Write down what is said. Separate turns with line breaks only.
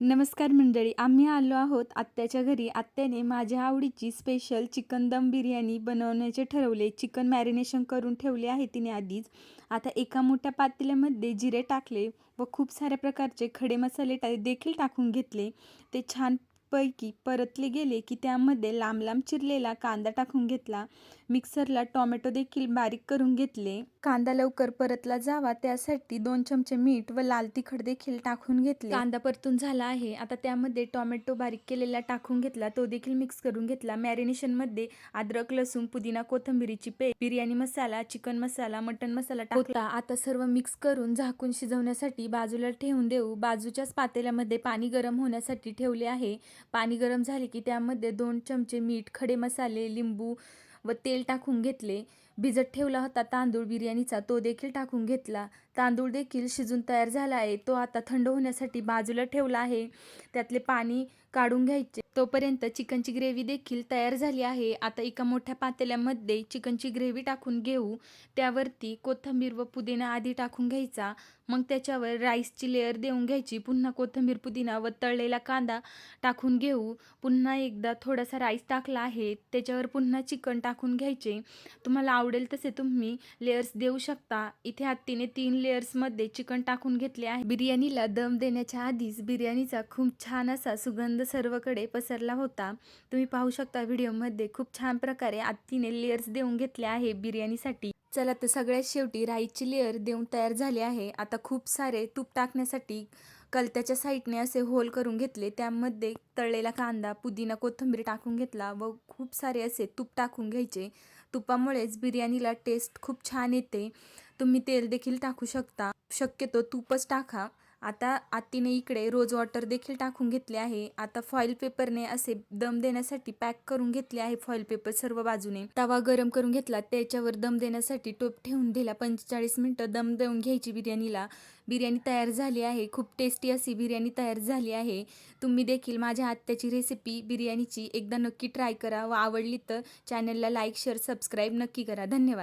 नमस्कार मंडळी, आम्ही आलो आहोत आत्याच्या घरी. आत्याने माझ्या आवडीची स्पेशल चिकन दम बिर्याणी बनवण्याचे ठरवले. चिकन मॅरिनेशन करून ठेवले आहे तिने आधीच. आता एका मोठ्या पातेल्यामध्ये जिरे टाकले व खूप साऱ्या प्रकारचे खडे मसाले देखील टाकून घेतले. ते छानपैकी परतले गेले की त्यामध्ये लांब लांब चिरलेला कांदा टाकून घेतला. मिक्सरला टोमॅटो देखील बारीक करून घेतले. कांदा लवकर परतला जावा त्यासाठी 2 चमचे मीठ व लाल तिखट देखील टाकून घेतले. कांदा परतून झाला आहे. आता त्यामध्ये टोमॅटो बारीक केलेला टाकून घेतला, तो देखील मिक्स करून घेतला. मॅरिनेशनमध्ये अद्रक, लसूण, पुदिना, कोथिंबीरची पेस्ट, बिर्याणी मसाला, चिकन मसाला, मटन मसाला टाकला. आता सर्व मिक्स करून झाकून शिजवण्यासाठी बाजूला ठेवून देऊ. बाजूच्याच पातेल्यामध्ये पाणी गरम होण्यासाठी ठेवले आहे. पाणी गरम झाले की त्यामध्ये 2 चमचे मीठ, खडे मसाले, लिंबू व तेल टाकून घेतले. भिजत ठेवला होता तांदूळ बिर्याणीचा, तो देखील टाकून घेतला. तांदूळ देखील शिजून तयार झाला आहे. तो आता थंड होण्यासाठी बाजूला ठेवला आहे. त्यातले पाणी काढून घ्यायचे. तोपर्यंत चिकनची ग्रेव्ही देखील तयार झाली आहे. आता एका मोठ्या पातेल्यामध्ये चिकनची ग्रेव्ही टाकून घेऊ. त्यावरती कोथिंबीर व पुदिना आधी टाकून घ्यायचा. मग त्याच्यावर राईसची लेअर देऊन घ्यायची. पुन्हा कोथिंबीर, पुदिना व तळलेला कांदा टाकून घेऊ. पुन्हा एकदा थोडासा राईस टाकला आहे. त्याच्यावर पुन्हा चिकन टाकून घ्यायचे. तुम्हाला आवडेल तसे तुम्ही लेयर्स देऊ शकता. इथे आत्तीने 3 लेयर्समध्ये चिकन टाकून घेतले आहे. बिर्याणीला दम देण्याच्या आधीच बिर्याणीचा खूप छान असा सुगंध सर्वकडे पसरला होता. तुम्ही पाहू शकता व्हिडिओमध्ये खूप छान प्रकारे आत्तीने लेयर्स देऊन घेतले आहे बिर्याणीसाठी. चला तर सगळ्यात शेवटी राईसची लेअर देऊन तयार झाली आहे. आता खूप सारे तूप टाकण्यासाठी कलत्याच्या साईडने असे होल करून घेतले. त्यामध्ये तळलेला कांदा, पुदिना, कोथिंबीर टाकून घेतला व खूप सारे असे तूप टाकून घ्यायचे. तुपामुळेच बिर्याणीला टेस्ट खूप छान येते. तुम्ही तेल देखील टाकू शकता, शक्यतो तूपच टाका. आता आत्तीने इकडे रोज वॉटर देखील टाकून घेतले आहे. आता फॉईल पेपरने असे दम देण्यासाठी पॅक करून घेतले आहे. फॉईल पेपर सर्व बाजूने. तवा गरम करून घेतला, त्याच्यावर दम देण्यासाठी टोप ठेवून दिला. 45 मिनिटं दम देऊन घ्यायची बिर्याणीला. बिर्याणी तयार झाली आहे. खूप टेस्टी अशी बिर्याणी तयार झाली आहे. तुम्ही देखील माझ्या आत्याची रेसिपी बिर्याणीची एकदा नक्की ट्राय करा व आवडली तर चॅनलला लाईक, शेअर, सबस्क्राईब नक्की करा. धन्यवाद.